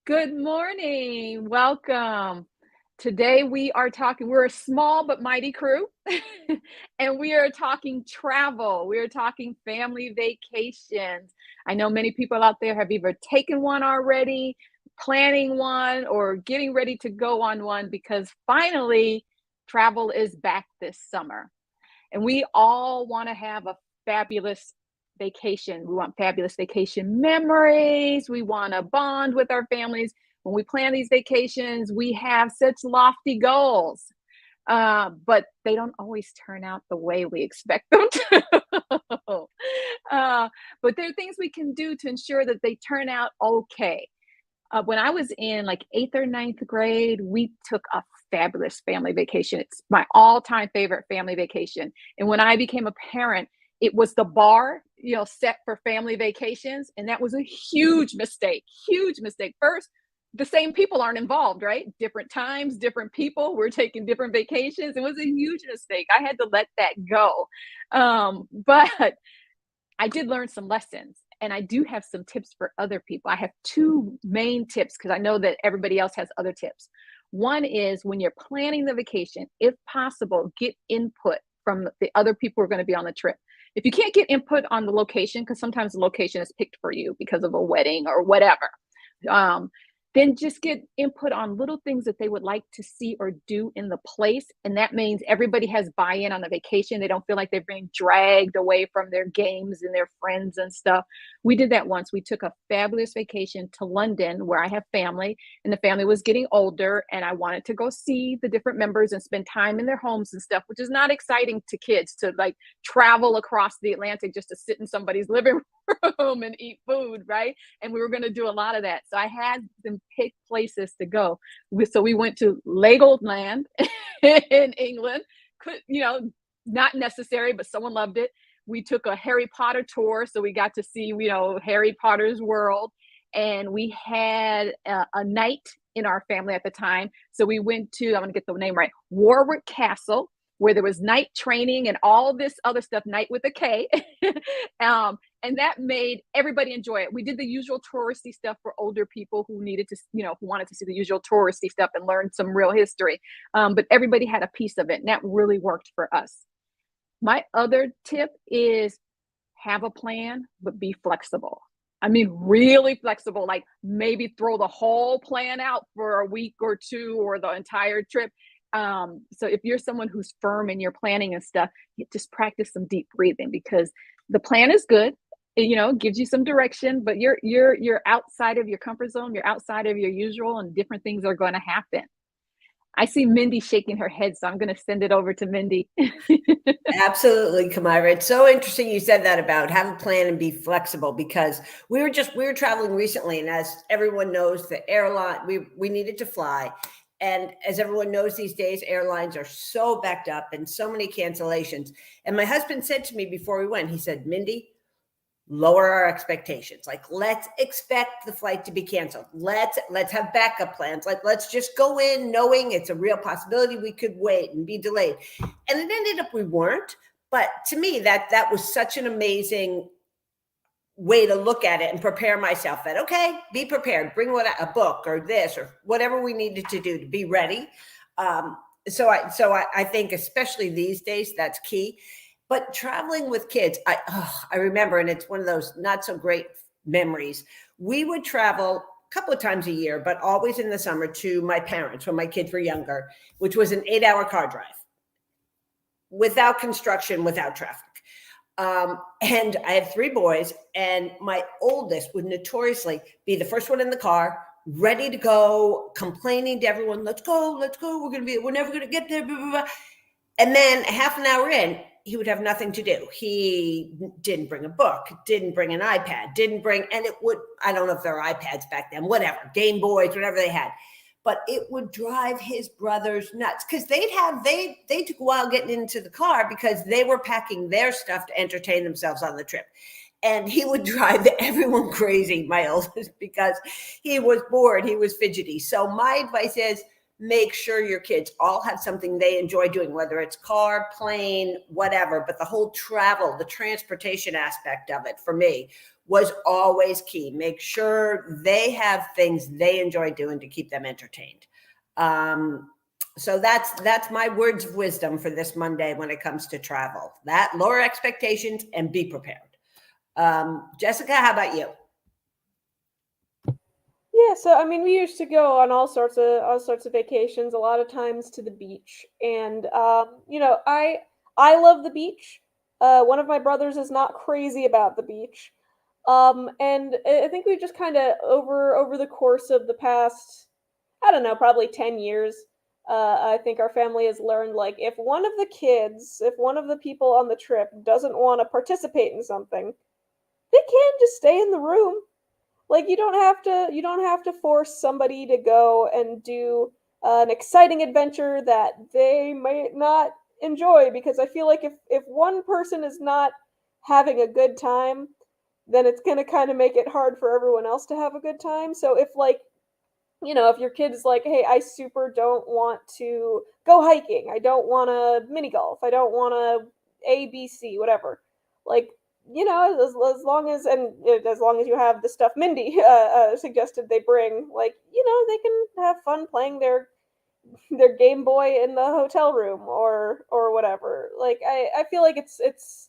Good morning. Welcome. Today we're a small but mighty crew, and we are talking travel. We are talking family vacations. I know many people out there have either taken one already, planning one, or getting ready to go on one because finally travel is back this summer. And we all want to have a fabulous vacation. We want fabulous vacation memories. We want to bond with our families. When we plan these vacations, we have such lofty goals, but they don't always turn out the way we expect them to. But there are things we can do to ensure that they turn out okay. When I was in like eighth or ninth grade, we took a fabulous family vacation. It's my all-time favorite family vacation. And when I became a parent, it was the bar, set for family vacations. And that was a huge mistake, huge mistake. First, the same people aren't involved, right? Different times, different people. We're taking different vacations. It was a huge mistake. I had to let that go. But I did learn some lessons, and I do have some tips for other people. I have two main tips because I know that everybody else has other tips. One is when you're planning the vacation, if possible, get input from the other people who are going to be on the trip. If you can't get input on the location, because sometimes the location is picked for you because of a wedding or whatever, um, then just get input on little things that they would like to see or do in the place. And that means everybody has buy-in on the vacation. They don't feel like they're being dragged away from their games and their friends and stuff. We did that once. We took a fabulous vacation to London where I have family, and the family was getting older, and I wanted to go see the different members and spend time in their homes and stuff, which is not exciting to kids to like travel across the Atlantic just to sit in somebody's living room and eat food, right? And we were going to do a lot of that. So I had them pick places to go. So we went to Legoland in England. Not necessary, but someone loved it. We took a Harry Potter tour, so we got to see, Harry Potter's world. And we had a night in our family at the time. So we went to, I'm going to get the name right, Warwick Castle, where there was night training and all this other stuff, night with a K. And that made everybody enjoy it. We did the usual touristy stuff for older people who needed to, who wanted to see the usual touristy stuff and learn some real history. But everybody had a piece of it, and that really worked for us. My other tip is have a plan, but be flexible. I mean, really flexible, like maybe throw the whole plan out for a week or two or the entire trip. So if you're someone who's firm in your planning and stuff, you just practice some deep breathing because the plan is good. It gives you some direction, but you're outside of your comfort zone. You're outside of your usual, and different things are going to happen. I see Mindy shaking her head, so I'm going to send it over to Mindy. Absolutely, Kamira. It's so interesting you said that about have a plan and be flexible because we were traveling recently, and as everyone knows, the airline we needed to fly. And as everyone knows these days, airlines are so backed up and so many cancellations. And my husband said to me before we went, he said, Mindy, lower our expectations. Like, let's expect the flight to be canceled. Let's have backup plans. Like, let's just go in knowing it's a real possibility we could wait and be delayed. And it ended up we weren't. But to me, that was such an amazing way to look at it and prepare myself that, okay, be prepared, bring a book or this or whatever we needed to do to be ready. So I think especially these days, that's key. But traveling with kids, I remember, and it's one of those not so great memories. We would travel a couple of times a year, but always in the summer to my parents when my kids were younger, which was an 8-hour car drive without construction, without traffic. And I have 3 boys, and my oldest would notoriously be the first one in the car, ready to go, complaining to everyone, let's go, we're never going to get there, blah, blah, blah. And then half an hour in, he would have nothing to do. He didn't bring a book, didn't bring an iPad, I don't know if there were iPads back then, whatever, Game Boys, whatever they had. But it would drive his brothers nuts because they took a while getting into the car because they were packing their stuff to entertain themselves on the trip. And he would drive everyone crazy, my oldest, because he was bored, he was fidgety. So my advice is make sure your kids all have something they enjoy doing, whether it's car, plane, whatever. But the whole travel, the transportation aspect of it for me was always key. Make sure they have things they enjoy doing to keep them entertained. So that's my words of wisdom for this Monday when it comes to travel. That lower expectations and be prepared. Jessica, how about you? Yeah, so I mean, we used to go on all sorts of vacations, a lot of times to the beach, and I love the beach. One of my brothers is not crazy about the beach, and I think we just kind of over the course of the past, I don't know, probably 10 years. I think our family has learned like if one of the people on the trip doesn't want to participate in something, they can just stay in the room. Like you don't have to force somebody to go and do an exciting adventure that they might not enjoy, because I feel like if one person is not having a good time, then it's going to kind of make it hard for everyone else to have a good time. So if like, if your kid is like, hey, I super don't want to go hiking, I don't want to mini golf, I don't want to ABC, whatever. Like, as long as, and as long as you have the stuff Mindy suggested they bring, like, they can have fun playing their Game Boy in the hotel room or whatever. Like, I feel like it's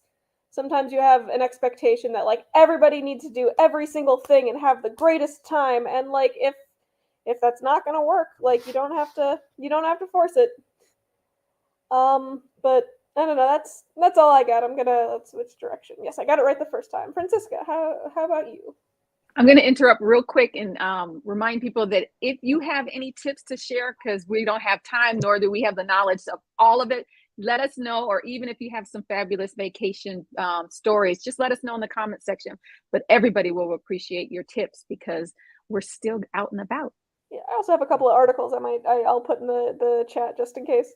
sometimes you have an expectation that like everybody needs to do every single thing and have the greatest time, and like if that's not going to work, like you don't have to force it. But I don't know, that's all I got. Let's switch direction. Yes, I got it right the first time. Francisca, how about you? I'm going to interrupt real quick and remind people that if you have any tips to share, because we don't have time, nor do we have the knowledge of all of it, let us know. Or even if you have some fabulous vacation stories, just let us know in the comment section. But everybody will appreciate your tips because we're still out and about. Yeah, I also have a couple of articles I'll put in the chat just in case.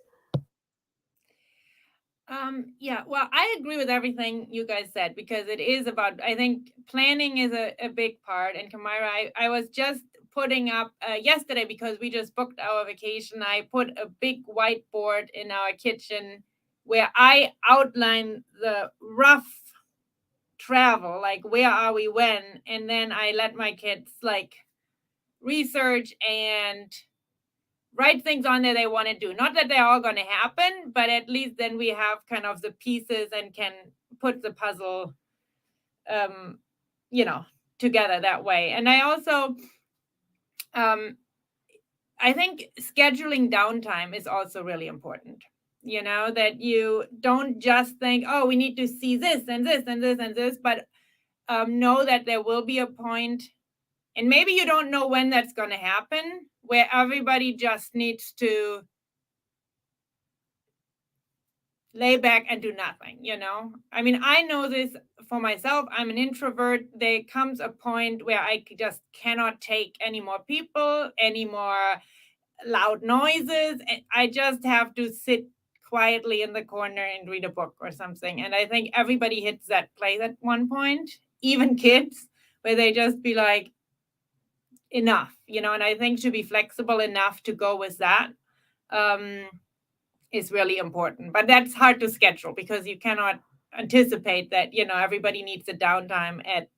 Yeah, well, I agree with everything you guys said because it is about, I think planning is a big part. And Kamira, I was just putting up yesterday because we just booked our vacation. I put a big whiteboard in our kitchen where I outline the rough travel, like where are we when, and then I let my kids like research and write things on there they want to do. Not that they're all going to happen, but at least then we have kind of the pieces and can put the puzzle, um, together that way. And I also, I think scheduling downtime is also really important. That you don't just think, oh, we need to see this and this and this and this, but know that there will be a point, and maybe you don't know when that's going to happen, where everybody just needs to lay back and do nothing. I mean, I know this for myself. I'm an introvert. There comes a point where I just cannot take any more people, any more loud noises. And I just have to sit quietly in the corner and read a book or something. And I think everybody hits that place at one point, even kids, where they just be like, enough, and I think to be flexible enough to go with that. Is really important, but that's hard to schedule because you cannot anticipate that everybody needs a downtime at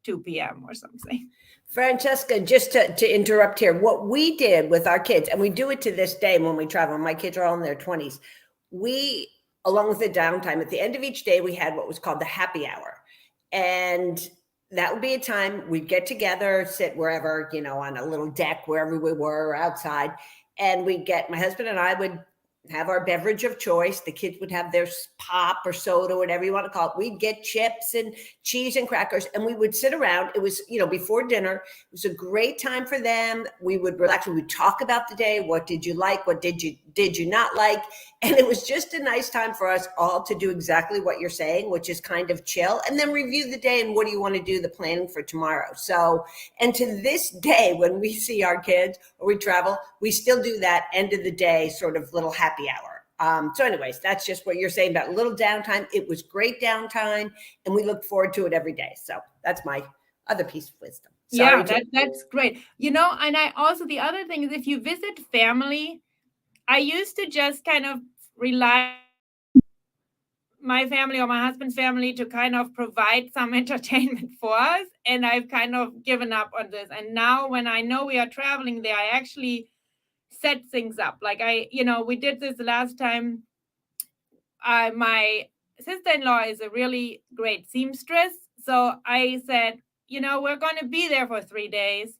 2 p.m. or something. Francesca, just to interrupt here, what we did with our kids, and we do it to this day when we travel, my kids are all in their 20s, we, along with the downtime, at the end of each day, we had what was called the happy hour. And that would be a time we'd get together, sit wherever, on a little deck, wherever we were, or outside. And my husband and I would have our beverage of choice. The kids would have their pop or soda, whatever you want to call it. We'd get chips and cheese and crackers, and we would sit around. It was, before dinner. It was a great time for them. We would relax. We would talk about the day. What did you like? What did you not like? And it was just a nice time for us all to do exactly what you're saying, which is kind of chill, and then review the day and what do you want to do, the planning for tomorrow. So, and to this day, when we see our kids or we travel, we still do that end of the day sort of little happy hour. So anyways, that's just what you're saying about a little downtime. It was great downtime, and we look forward to it every day. So that's my other piece of wisdom. Sorry, yeah, that's great. And I also, the other thing is if you visit family, I used to just kind of rely my family or my husband's family to kind of provide some entertainment for us. And I've kind of given up on this. And now when I know we are traveling there, I actually set things up. Like we did this last time. My sister-in-law is a really great seamstress. So I said, we're going to be there for 3 days.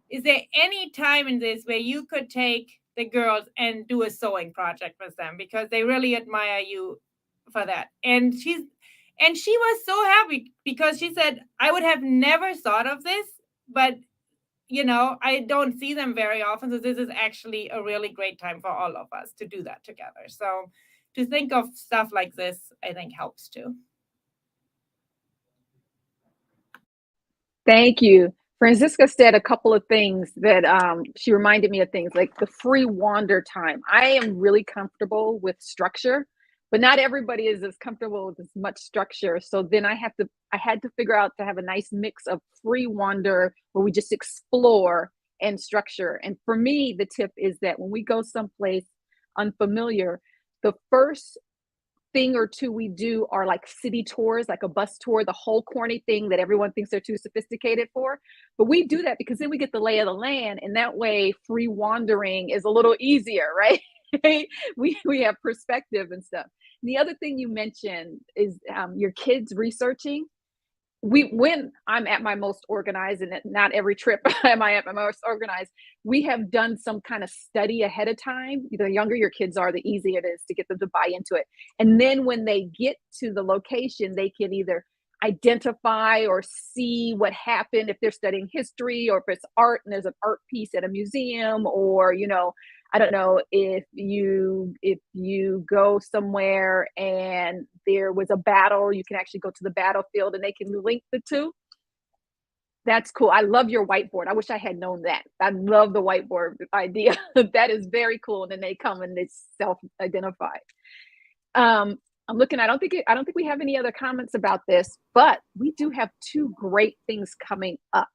Is there any time in this where you could take the girls and do a sewing project with them? Because they really admire you for that. And she was so happy because she said, I would have never thought of this, but I don't see them very often. So this is actually a really great time for all of us to do that together. So to think of stuff like this, I think helps too. Thank you. Francisca said a couple of things that she reminded me of things like the free wander time. I am really comfortable with structure, but not everybody is as comfortable with as much structure. So then I had to figure out to have a nice mix of free wander where we just explore and structure. And for me, the tip is that when we go someplace unfamiliar, the first thing or two we do are like city tours, like a bus tour, the whole corny thing that everyone thinks they're too sophisticated for. But we do that because then we get the lay of the land, and that way free wandering is a little easier, right? we have perspective and stuff. And the other thing you mentioned is your kids researching. When I'm at my most organized, and not every trip am I at my most organized, we have done some kind of study ahead of time. The younger your kids are, the easier it is to get them to buy into it. And then when they get to the location, they can either identify or see what happened if they're studying history, or if it's art and there's an art piece at a museum, or I don't know, if you go somewhere and there was a battle, you can actually go to the battlefield and they can link the two. That's cool. I love your whiteboard. I wish I had known that. I love the whiteboard idea. That is very cool. And then they come and it's self-identified. I'm looking, I don't think we have any other comments about this, but we do have two great things coming up.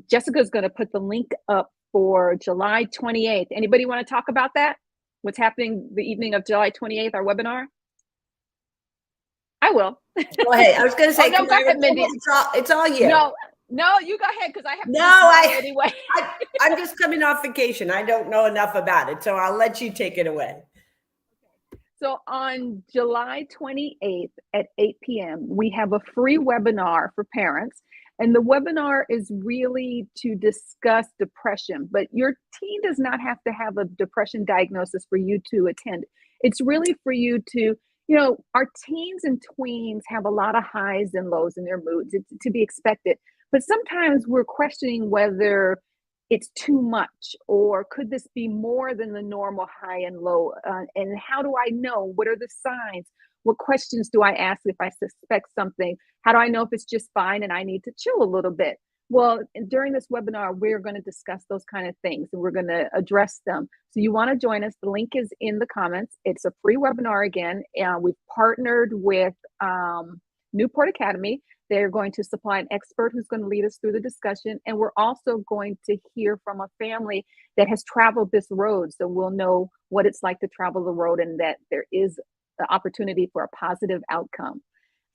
Jessica's going to put the link up for July 28th. Anybody want to talk about that? What's happening the evening of July 28th, our webinar? I will. Go ahead. I was going to say, no, go ahead, Mindy. It's all you. No, you go ahead, because I have to anyway. I'm just coming off vacation. I don't know enough about it, so I'll let you take it away. So on July 28th at 8 p.m., we have a free webinar for parents. And the webinar is really to discuss depression, but your teen does not have to have a depression diagnosis for you to attend. It's really for you to, our teens and tweens have a lot of highs and lows in their moods. It's to be expected. But sometimes we're questioning whether it's too much, or could this be more than the normal high and low? And how do I know? What are the signs? What questions do I ask if I suspect something? How do I know if it's just fine and I need to chill a little bit? Well, during this webinar, we're going to discuss those kind of things and we're going to address them. So you want to join us. The link is in the comments. It's a free webinar again. We've partnered with Newport Academy. They're going to supply an expert who's going to lead us through the discussion. And we're also going to hear from a family that has traveled this road. So we'll know what it's like to travel the road and that there is the opportunity for a positive outcome.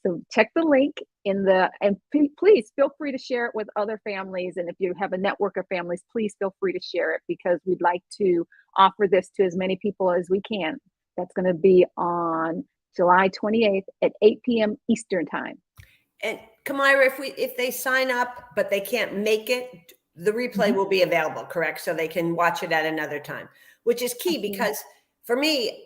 So check the link and please feel free to share it with other families. And if you have a network of families, please feel free to share it, because we'd like to offer this to as many people as we can. That's going to be on July 28th at 8 p.m. Eastern time. And Kamira, if they sign up but they can't make it, the replay will be available, correct? So they can watch it at another time, which is key, because for me,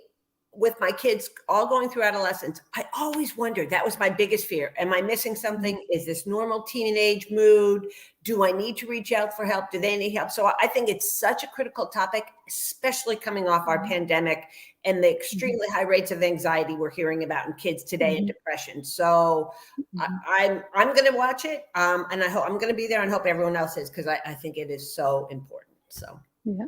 with my kids all going through adolescence, I always wondered, that was my biggest fear. Am I missing something? Is this normal teenage mood? Do I need to reach out for help? Do they need help? So I think it's such a critical topic, especially coming off our pandemic and the extremely high rates of anxiety we're hearing about in kids today and depression. So I'm going to watch it, and I hope I'm going to be there, and hope everyone else is, because I think it is so important. So yeah.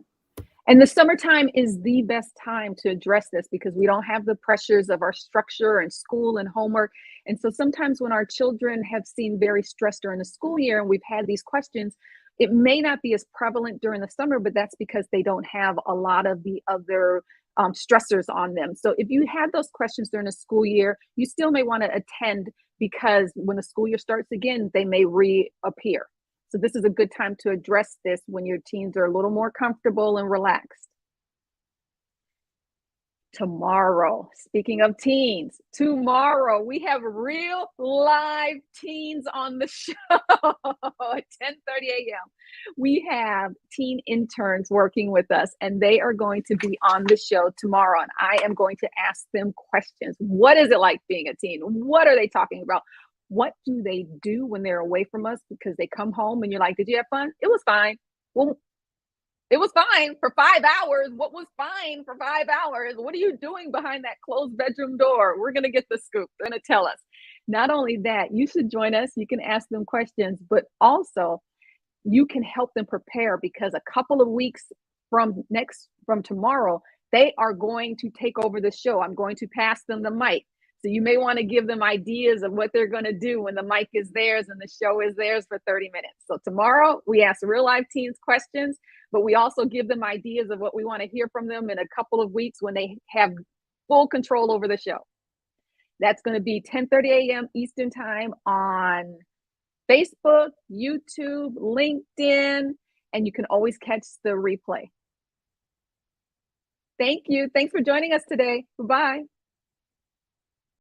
And the summertime is the best time to address this, because we don't have the pressures of our structure and school and homework. And so sometimes when our children have seemed very stressed during the school year and we've had these questions, it may not be as prevalent during the summer, but that's because they don't have a lot of the other stressors on them. So if you had those questions during the school year, you still may want to attend, because when the school year starts again, they may reappear. So this is a good time to address this when your teens are a little more comfortable and relaxed. Tomorrow, speaking of teens, tomorrow we have real live teens on the show at 10:30 a.m. We have teen interns working with us, and they are going to be on the show tomorrow. And I am going to ask them questions. What is it like being a teen? What are they talking about? What do they do when they're away from us? Because they come home and you're like, did you have fun? It was fine. Well, it was fine for 5 hours. What was fine for 5 hours? What are you doing behind that closed bedroom door? We're going to get the scoop. They're going to tell us. Not only that, you should join us. You can ask them questions, but also you can help them prepare, because a couple of weeks from tomorrow, they are going to take over the show. I'm going to pass them the mic. So you may want to give them ideas of what they're going to do when the mic is theirs and the show is theirs for 30 minutes. So tomorrow we ask real life teens questions, but we also give them ideas of what we want to hear from them in a couple of weeks when they have full control over the show. That's going to be 10:30 a.m. Eastern time on Facebook, YouTube, LinkedIn, and you can always catch the replay. Thank you. Thanks for joining us today. Bye-bye.